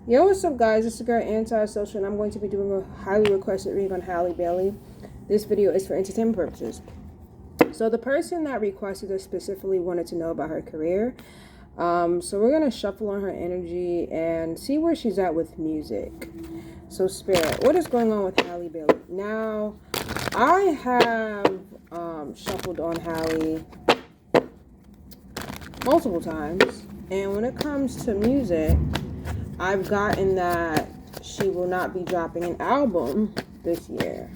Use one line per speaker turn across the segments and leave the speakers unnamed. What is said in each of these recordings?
Yo, what's up, guys? It's the girl Anti-Social, and I'm going to be doing a highly requested reading on Halle Bailey. This video is for entertainment purposes. So the person that requested this specifically wanted to know about her career. So we're going to shuffle on her energy and see where she's at with music. So Spirit, what is going on with Halle Bailey? Now, I have shuffled on Halle multiple times, and when it comes to music, I've gotten that she will not be dropping an album this year.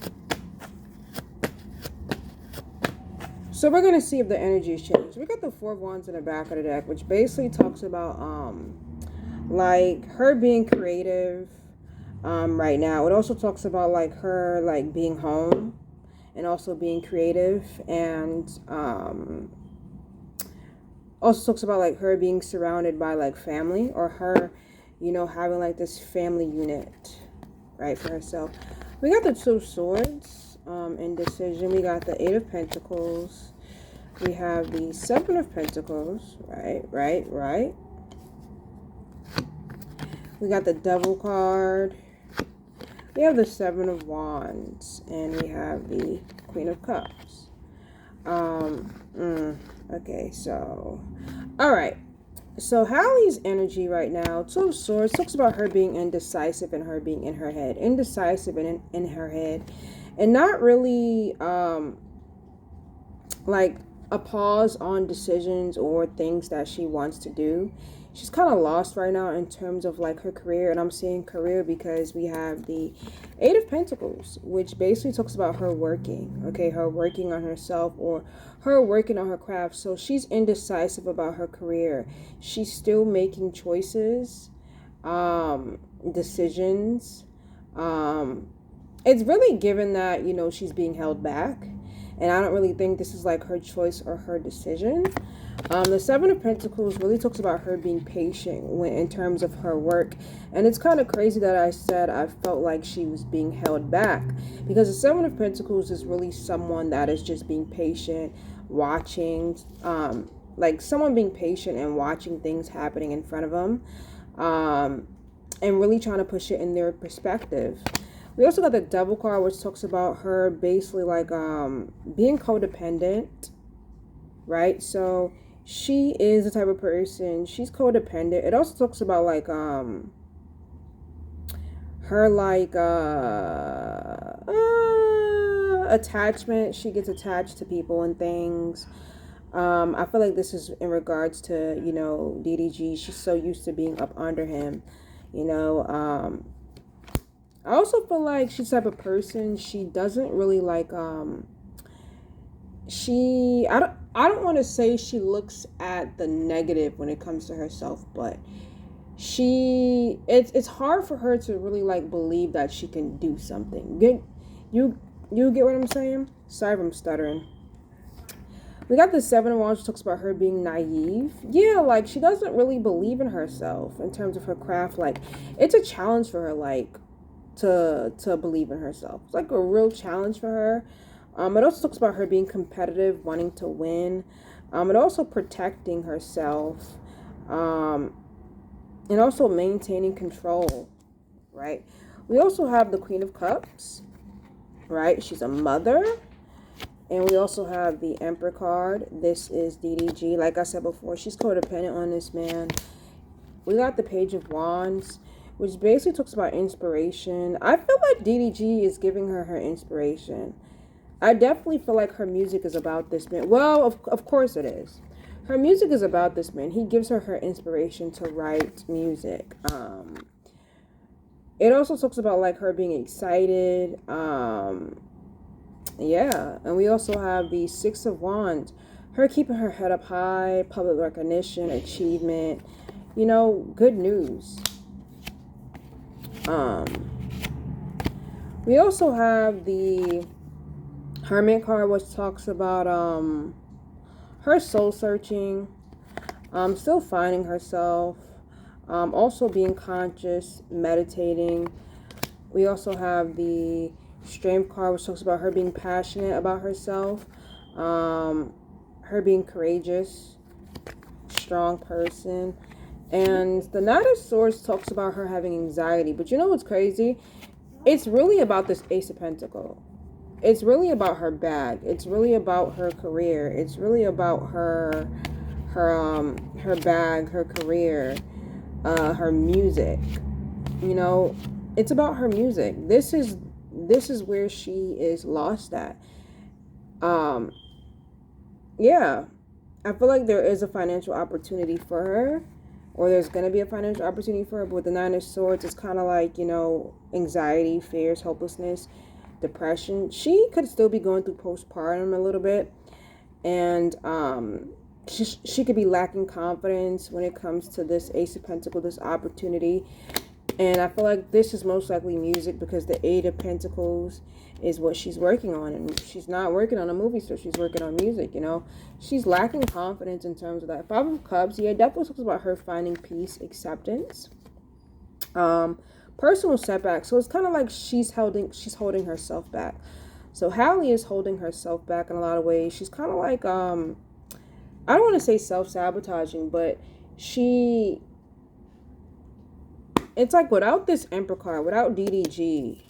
So we're going to see if the energy has changed. We got the Four of Wands in the back of the deck, which basically talks about like her being creative right now. It also talks about like her like being home and also being creative, and also talks about like her being surrounded by like family, or her, you know, having like this family unit, right, for herself. We got the Two of Swords, indecision. We got the Eight of Pentacles. We have the Seven of Pentacles, right. We got the Devil card. We have the Seven of Wands, and we have the Queen of Cups. Okay, so, all right. So Halle's energy right now, Two of Swords, talks about her being indecisive and her being in her head. Indecisive and in her head. And not really like a pause on decisions or things that she wants to do. She's kind of lost right now in terms of like her career. And I'm saying career because we have the Eight of Pentacles, which basically talks about her working. Okay, her working on herself or her working on her craft. So she's indecisive about her career. She's still making choices, decisions. It's really given that, you know, she's being held back. And I don't really think this is like her choice or her decision. The Seven of Pentacles really talks about her being patient when, in terms of her work. And it's kind of crazy that I said I felt like she was being held back, because the Seven of Pentacles is really someone that is just being patient, watching, like someone being patient and watching things happening in front of them, and really trying to push it in their perspective. We also got the Devil card, which talks about her basically like being codependent, right? So she is the type of person, she's codependent. It also talks about like her like attachment. She gets attached to people and things. I feel like this is in regards to, you know, DDG. She's so used to being up under him, you know. I also feel like she's the type of person, she doesn't really like I don't want to say she looks at the negative when it comes to herself, but it's hard for her to really like believe that she can do something. You get what I'm saying? Sorry if I'm stuttering. We got the Seven of Wands, which talks about her being naive. Yeah, like she doesn't really believe in herself in terms of her craft. Like it's a challenge for her, like to believe in herself. It's like a real challenge for her. It also talks about her being competitive, wanting to win. It also protecting herself, and also maintaining control, right? We also have the Queen of Cups, right? She's a mother. And we also have the Emperor card. This is DDG. Like I said before, she's codependent on this man. We got the Page of Wands, which basically talks about inspiration. I feel like DDG is giving her inspiration. I definitely feel like her music is about this man. Well, of course it is. Her music is about this man. He gives her inspiration to write music. It also talks about like her being excited. Yeah, and we also have the Six of Wands. Her keeping her head up high, public recognition, achievement, you know, good news. We also have the Hermit card, which talks about her soul searching, still finding herself, also being conscious, meditating. We also have the Strength card, which talks about her being passionate about herself, her being courageous, strong person. And the Knight of Swords talks about her having anxiety. But you know what's crazy? It's really about this Ace of Pentacles. It's really about her bag. It's really about her career. It's really about her bag, her career, her music. You know, it's about her music. This is where she is lost at. Um, yeah, I feel like there is a financial opportunity for her, or there's going to be a financial opportunity for her. But with the Nine of Swords, it's kind of like, anxiety, fears, hopelessness, depression. She could still be going through postpartum a little bit. And she could be lacking confidence when it comes to this Ace of Pentacles, this opportunity. And I feel like this is most likely music, because the Eight of Pentacles is what she's working on. And she's not working on a movie, so she's working on music, She's lacking confidence in terms of that. Five of Cups, definitely talks about her finding peace, acceptance. Personal setbacks. So it's kind of like she's holding herself back. So Halle is holding herself back in a lot of ways. She's kind of like, I don't want to say self-sabotaging, but it's like without this Emperor card, without DDG,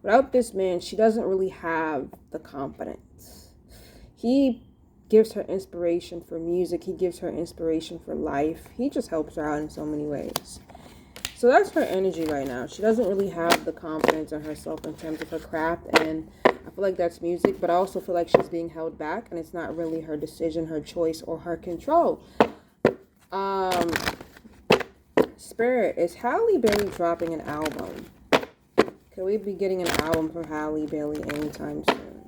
without this man, she doesn't really have the confidence. He gives her inspiration for music. He gives her inspiration for life. He just helps her out in so many ways. So that's her energy right now. She doesn't really have the confidence in herself in terms of her craft, and I feel like that's music, but I also feel like she's being held back, and it's not really her decision, her choice, or her control. Spirit, is Halle Bailey dropping an album? Could we be getting an album from Halle Bailey anytime soon?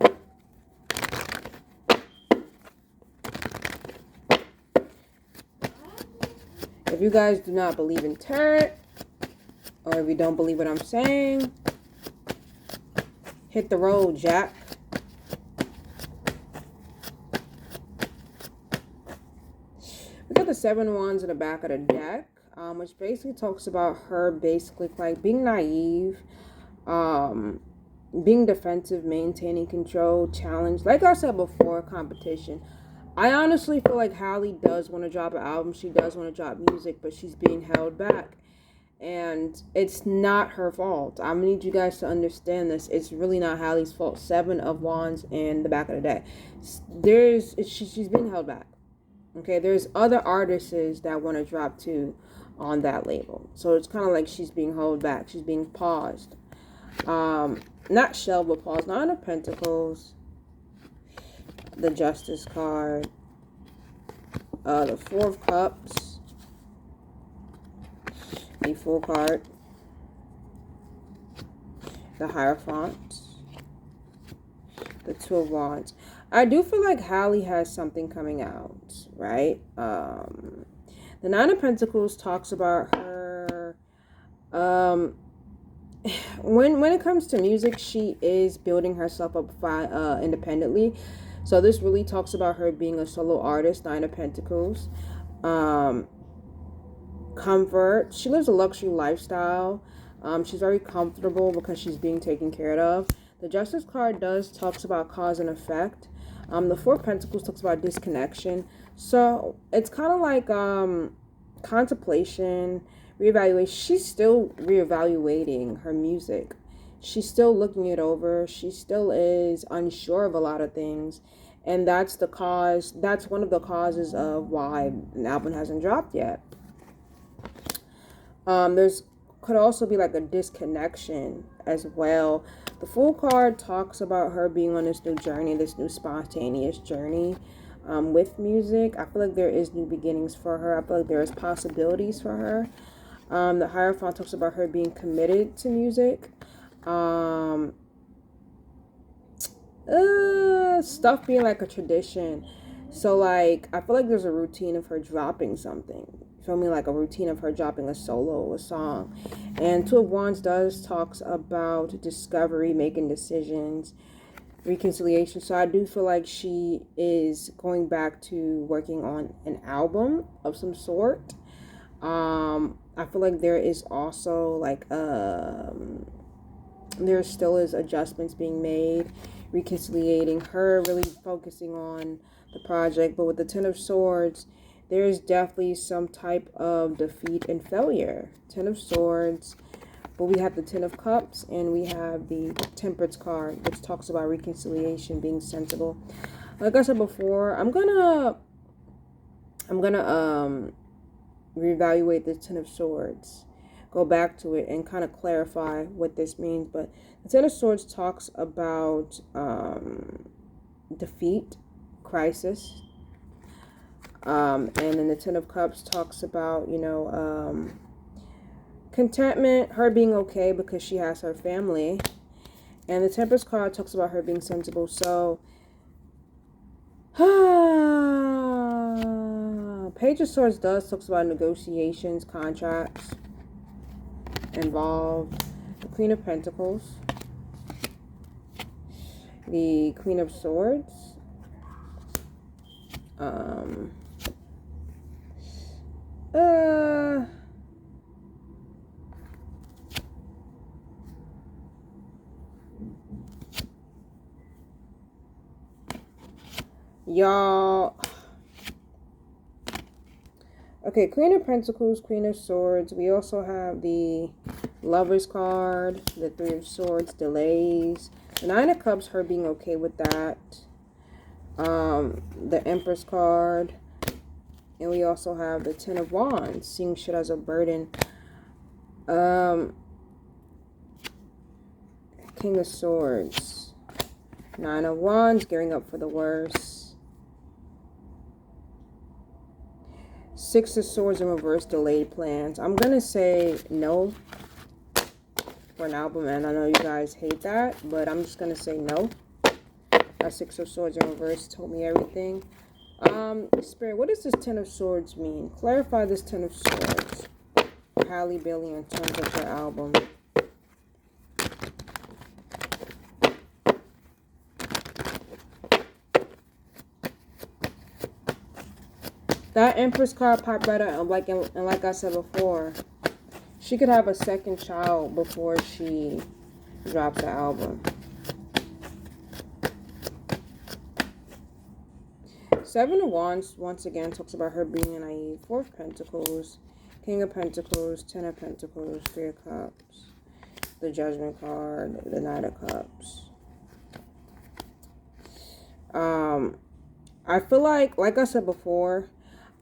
If you guys do not believe in tarot, or if you don't believe what I'm saying, hit the road, Jack. We got the Seven of Wands in the back of the deck, which basically talks about her basically like being naive, being defensive, maintaining control, challenge. Like I said before, competition. I honestly feel like Halle does want to drop an album. She does want to drop music, but she's being held back. And it's not her fault. I need you guys to understand this. It's really not Halle's fault. Seven of Wands in the back of the deck. She's being held back. Okay, there's other artists that want to drop too on that label. So it's kind of like she's being held back. She's being paused. Not shelved, but paused. Nine of Pentacles. The Justice card. The Four of Cups. The Fool card. The Hierophant. The Two of Wands. I do feel like Halle has something coming out, right? The Nine of Pentacles talks about her. When it comes to music, she is building herself up independently. So this really talks about her being a solo artist. Nine of Pentacles. Comfort. She lives a luxury lifestyle. She's very comfortable because she's being taken care of. The Justice card talks about cause and effect. The Four of Pentacles talks about disconnection. So it's kind of like contemplation, reevaluation. She's still reevaluating her music. She's still looking it over. She still is unsure of a lot of things. And that's the cause. That's one of the causes of why an album hasn't dropped yet. Could also be like a disconnection as well. The Fool card talks about her being on this new journey, this new spontaneous journey with music. I feel like there is new beginnings for her. I feel like there is possibilities for her. The Hierophant talks about her being committed to music. Stuff being like a tradition. So like, I feel like there's a routine of her dropping something. Feel me, like a routine of her dropping a song. And Two of Wands talks about discovery, making decisions, reconciliation. So I do feel like she is going back to working on an album of some sort. I feel like there is also like there still is adjustments being made, reconciliating, her really focusing on the project. But with the Ten of Swords, there is definitely some type of defeat and failure. Ten of Swords, but we have the Ten of Cups, and we have the Temperance card, which talks about reconciliation, being sensible. Like I said before, I'm gonna reevaluate the Ten of Swords, go back to it, and kind of clarify what this means. But the Ten of Swords talks about defeat, crisis. And then the Ten of Cups talks about, contentment, her being okay because she has her family. And the Temperance card talks about her being sensible. So, Page of Swords talks about negotiations, contracts involved. The Queen of Pentacles. The Queen of Swords. Y'all. Okay, Queen of Pentacles, Queen of Swords. We also have the Lover's card, the Three of Swords, delays. The Nine of Cups, her being okay with that. The Empress card. And we also have the Ten of Wands, seeing shit as a burden. King of Swords. Nine of Wands, gearing up for the worst. Six of Swords in reverse, delayed plans. I'm going to say no for an album, and I know you guys hate that, but I'm just going to say no. That Six of Swords in reverse told me everything. Spirit, what does this Ten of Swords mean? Clarify this Ten of Swords. Halle Bailey in terms of her album. That Empress card popped right out, and like I said before, she could have a second child before she drops the album. Seven of Wands, once again, talks about her being naive. Four of Pentacles, King of Pentacles, Ten of Pentacles, Three of Cups, the Judgment card, the Knight of Cups. I feel like I said before,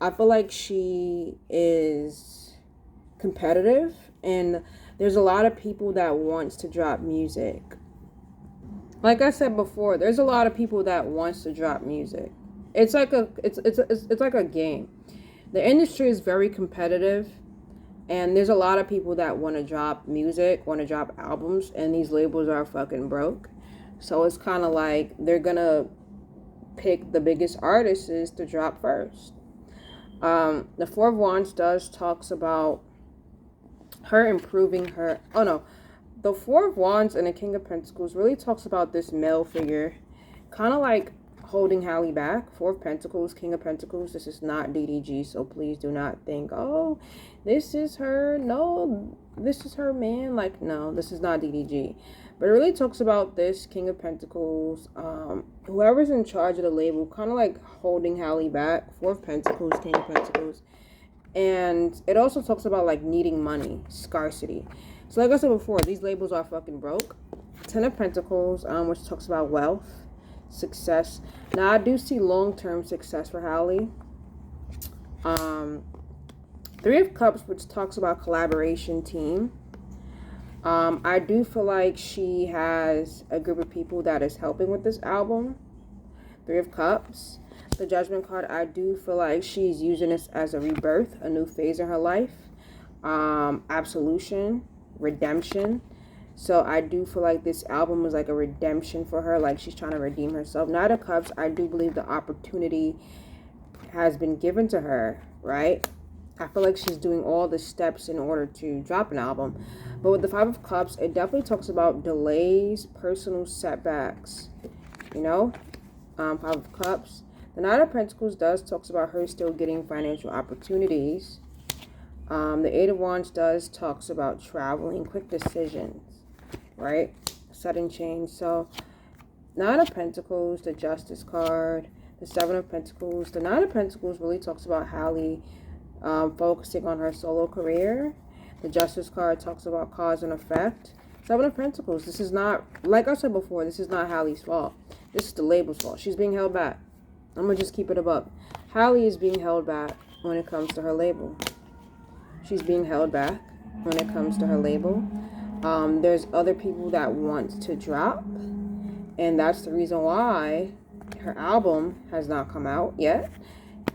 I feel like she is competitive, and there's a lot of people that wants to drop music. Like I said before, there's a lot of people that wants to drop music. It's like a game. The industry is very competitive, and there's a lot of people that want to drop music, want to drop albums, and these labels are fucking broke. So it's kind of like they're gonna pick the biggest artists to drop first. The Four of Wands talks about her improving her. Oh no, the Four of Wands and the King of Pentacles really talks about this male figure, kind of like holding Halle back. Four of Pentacles, King of Pentacles. This is not DDG, so please do not think, oh, this is her. No, this is her man. Like, no, this is not DDG. But it really talks about this King of Pentacles, whoever's in charge of the label, kind of like holding Halle back. Four of Pentacles, King of Pentacles. And it also talks about like needing money, scarcity. So like I said before, these labels are fucking broke. Ten of Pentacles, which talks about wealth, success. Now I do see long-term success for Halle. Three of Cups, which talks about collaboration, team. I do feel like she has a group of people that is helping with this album. Three of Cups. The Judgment card, I do feel like she's using this as a rebirth, a new phase in her life. Absolution, redemption. So I do feel like this album was like a redemption for her, like she's trying to redeem herself. Knight of Cups, I do believe the opportunity has been given to her, right? I feel like she's doing all the steps in order to drop an album. But with the Five of Cups, it definitely talks about delays, personal setbacks, you know? Five of Cups. The Knight of Pentacles talks about her still getting financial opportunities. The Eight of Wands talks about traveling, quick decisions, right? Sudden change. So, Nine of Pentacles, the Justice card, The Seven of Pentacles. The Nine of Pentacles really talks about Halle focusing on her solo career. The Justice card talks about cause and effect. Seven of Pentacles. This is not, like I said before, this is not Halle's fault. This is the label's fault. She's being held back. I'm going to just keep it above. Halle is being held back when it comes to her label. She's being held back when it comes to her label. There's other people that want to drop. And that's the reason why her album has not come out yet.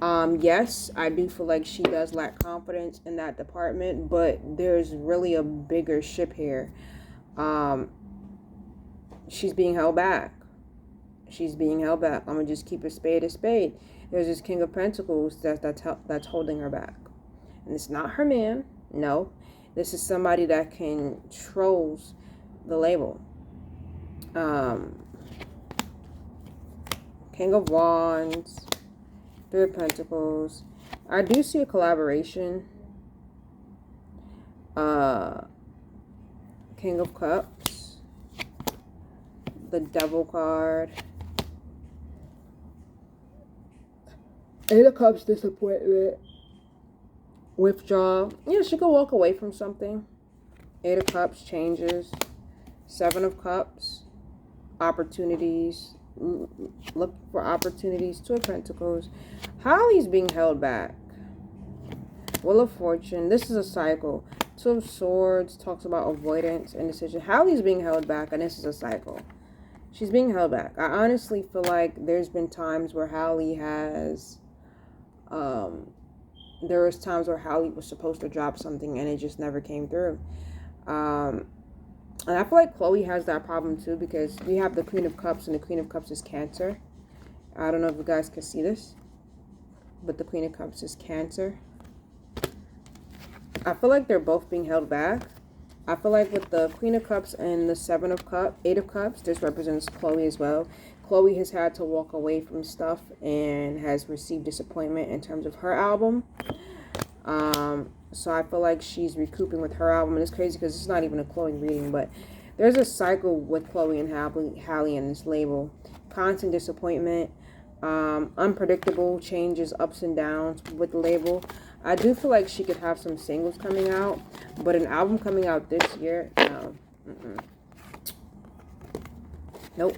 Yes, I do feel like she does lack confidence in that department, but there's really a bigger ship here. She's being held back. She's being held back. I'm gonna just keep a spade a spade. There's this King of Pentacles that's holding her back, and it's not her man. No, this is somebody that controls the label. King of Wands, Three of Pentacles. I do see a collaboration. King of Cups, the Devil card, Eight of Cups, disappointment, withdrawal. Yeah, she could walk away from something. Eight of Cups, changes. Seven of Cups, opportunities. Look for opportunities. Two of Pentacles. Halle's being held back. Wheel of Fortune. This is a cycle. Two of Swords talks about avoidance and decision. Halle's being held back, and this is a cycle. She's being held back. I honestly feel like there's been times where Halle has... there was times where Halle was supposed to drop something, and it just never came through. And I feel like Chloe has that problem too, because we have the Queen of Cups, and the Queen of Cups is Cancer. I don't know if you guys can see this, but the Queen of Cups is Cancer. I feel like they're both being held back. I feel like with the Queen of Cups and the Seven of Cups, Eight of Cups, this represents Chloe as well. Chloe has had to walk away from stuff and has received disappointment in terms of her album. So I feel like she's recouping with her album. And it's crazy because it's not even a Chloe reading, but there's a cycle with Chloe and Halle in this label. Constant disappointment, unpredictable changes, ups and downs with the label. I do feel like she could have some singles coming out, but an album coming out this year, no. Nope.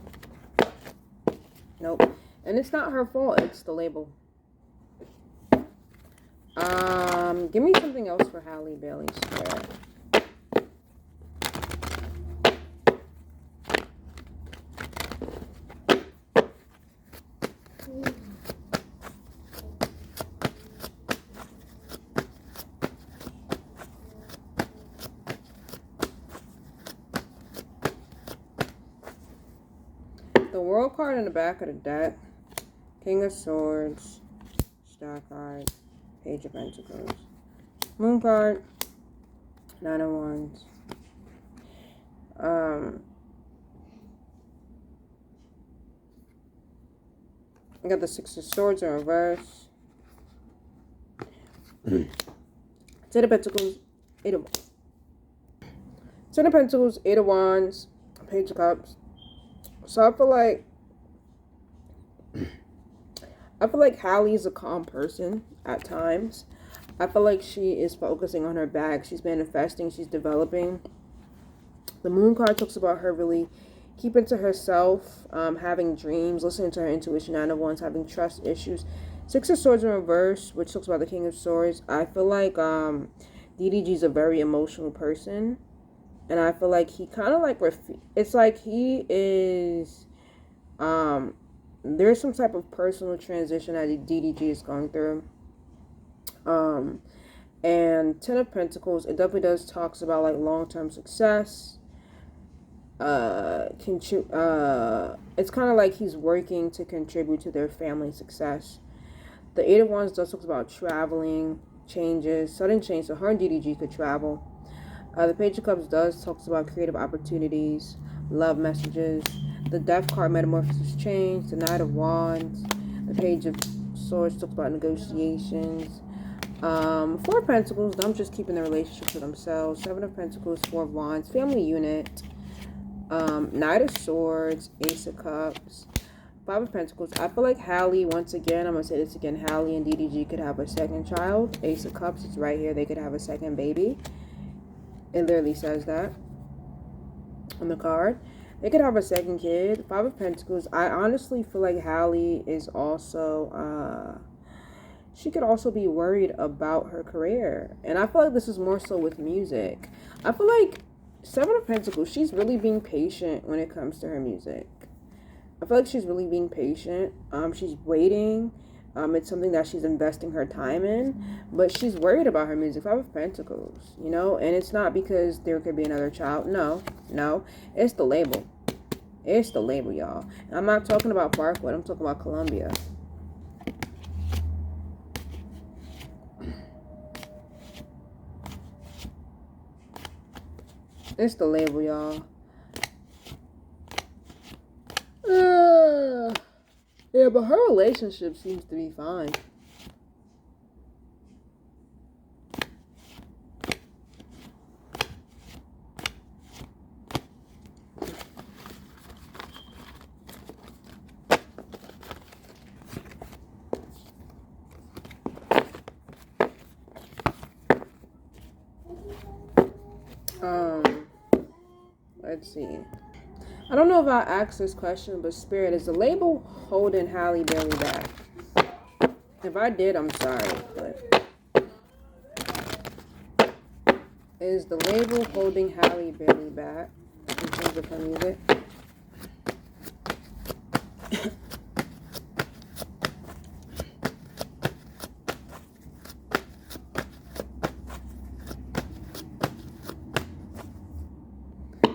Nope. And it's not her fault, it's the label. Give me something else for Halle Bailey Square. The World card in the back of the deck. King of Swords. Star card. Page of Pentacles. Moon card. Nine of Wands. I got the Six of Swords in reverse. Ten of Pentacles. Eight of Wands. Ten of Pentacles. Eight of Wands. Page of Cups. So I feel like Halle's a calm person at times. I feel like she is focusing on her bag. She's manifesting. She's developing. The Moon card talks about her really keeping to herself, having dreams, listening to her intuition. Nine of Wands, having trust issues. Six of Swords in reverse, which talks about the King of Swords. I feel like DDG is a very emotional person. And I feel like he kind of like, it's like he is, there's some type of personal transition that DDG is going through. And Ten of Pentacles, it definitely does talks about like long-term success. It's kind of like he's working to contribute to their family success. The Eight of Wands does talk about traveling, changes, sudden change, so her and DDG could travel. The Page of Cups does talks about creative opportunities, love messages. The Death card, metamorphosis, change. The Knight of Wands. The Page of Swords talks about negotiations. Four of Pentacles, I'm just keeping the relationship to themselves. Seven of Pentacles, Four of Wands, family unit. Knight of Swords, Ace of Cups. Five of Pentacles. I feel like Halle, once again, I'm going to say this again, Halle and DDG could have a second child. Ace of Cups, it's right here. They could have a second baby. It literally says that on the card. They could have a second kid. Five of Pentacles. I honestly feel like Halle is also, she could also be worried about her career. And I feel like this is more so with music. I feel like Seven of Pentacles, she's really being patient when it comes to her music. I feel like she's really being patient. She's waiting. It's something that she's investing her time in, but she's worried about her music. Five of Pentacles, you know, and it's not because there could be another child. No, it's the label. It's the label, y'all. And I'm not talking about Parkwood. I'm talking about Columbia. It's the label, y'all. Yeah, but her relationship seems to be fine. Let's see. I don't know if I asked this question, but Spirit, is the label holding Halle Bailey back? If I did, I'm sorry, but is the label holding Halle Bailey back in terms of her music?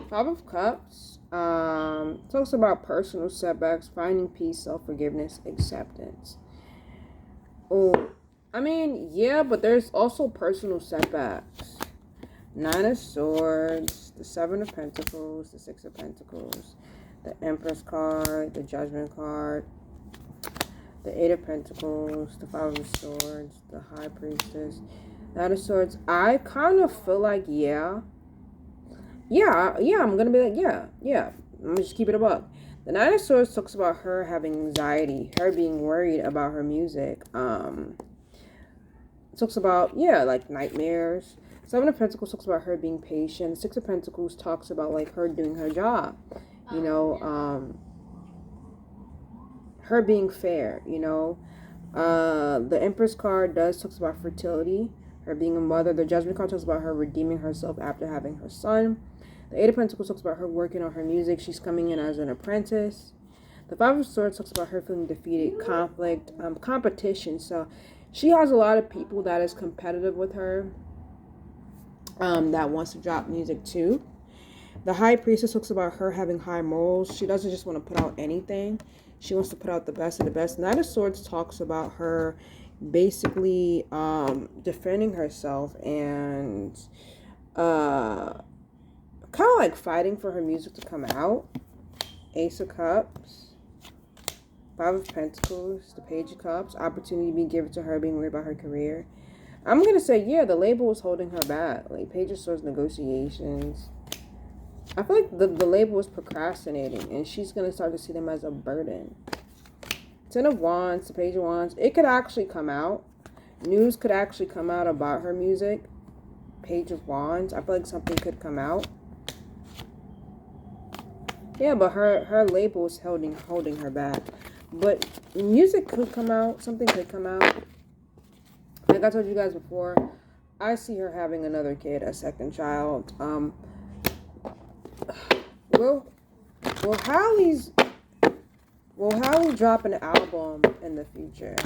Five of Cups talks about personal setbacks, finding peace, self-forgiveness, acceptance. Oh, I mean, yeah, but there's also personal setbacks. Nine of Swords, the Seven of Pentacles, the Six of Pentacles, the Empress card, the Judgment card, the Eight of Pentacles, the Five of Swords, the High Priestess, Nine of Swords. I kind of feel like, yeah, I'm gonna be like, yeah. I'm gonna just keep it a buck. The Nine of Swords talks about her having anxiety, her being worried about her music. It talks about, like nightmares. Seven of Pentacles talks about her being patient. Six of Pentacles talks about like her doing her job. You know, her being fair, you know. The Empress card talks about fertility, her being a mother. The Judgment card talks about her redeeming herself after having her son. The Eight of Pentacles talks about her working on her music. She's coming in as an apprentice. The Five of Swords talks about her feeling defeated, conflict, competition. So she has a lot of people that is competitive with her, that wants to drop music too. The High Priestess talks about her having high morals. She doesn't just want to put out anything. She wants to put out the best of the best. Knight of Swords talks about her basically defending herself and kind of like fighting for her music to come out. Ace of Cups, Five of Pentacles, the Page of Cups, opportunity being given to her, being worried about her career. I'm going to say, the label is holding her back. Like, Page of Swords, negotiations. I feel like the label is procrastinating, and she's going to start to see them as a burden. Ten of Wands, the Page of Wands. It could actually come out. News could actually come out about her music. Page of Wands. I feel like something could come out. Yeah, but her label is holding her back. But music could come out. Something could come out. Like I told you guys before, I see her having another kid, a second child. Will Halle drop an album in the future?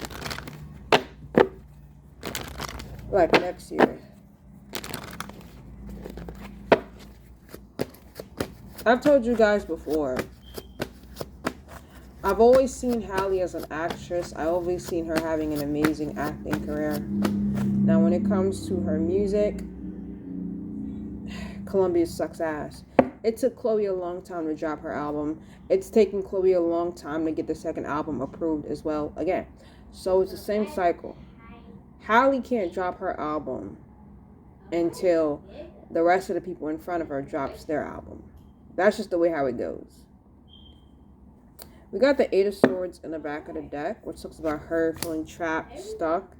Like next year? I've told you guys before, I've always seen Halle as an actress. I've always seen her having an amazing acting career. Now, when it comes to her music, Columbia sucks ass. It took Chloe a long time to drop her album. It's taken Chloe a long time to get the second album approved as well. Again, so it's the same cycle. Halle can't drop her album until the rest of the people in front of her drops their album. That's just the way how it goes. We got the Eight of Swords in the back of the deck, which talks about her feeling trapped, stuck,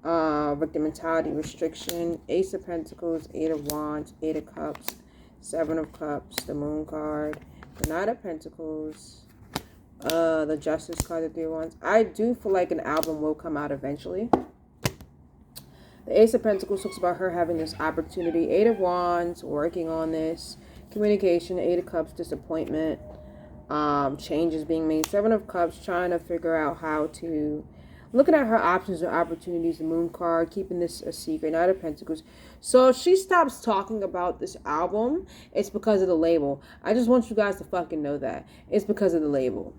victim mentality, restriction. Ace of Pentacles, Eight of Wands, Eight of Cups, Seven of Cups, the Moon card, the Knight of Pentacles, the Justice card, the Three of Wands. I do feel like an album will come out eventually. The Ace of Pentacles talks about her having this opportunity. Eight of Wands, working on this. Communication. Eight of Cups, disappointment. Changes being made. Seven of Cups, trying to figure out how to... Looking at her options and opportunities. The Moon card, keeping this a secret. Knight of Pentacles. So if she stops talking about this album, it's because of the label. I just want you guys to fucking know that. It's because of the label.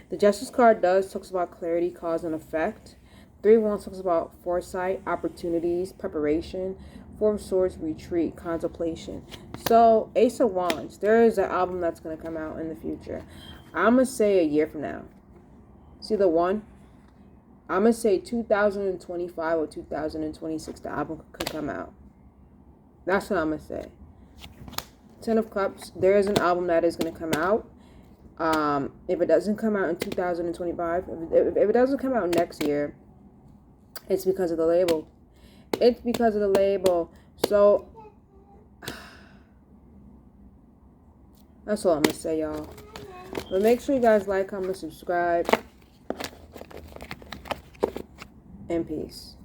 The Justice card talks about clarity, cause, and effect. Three of Wands talks about foresight, opportunities, preparation. Four of Swords, retreat, contemplation. So, Ace of Wands, there is an album that's going to come out in the future. I'm going to say a year from now. See the one? I'm going to say 2025 or 2026, the album could come out. That's what I'm going to say. Ten of Cups, there is an album that is going to come out. If it doesn't come out in 2025, if it doesn't come out next year, it's because of the label. It's because of the label. So, that's all I'm going to say, y'all. But make sure you guys like, comment, subscribe. And peace.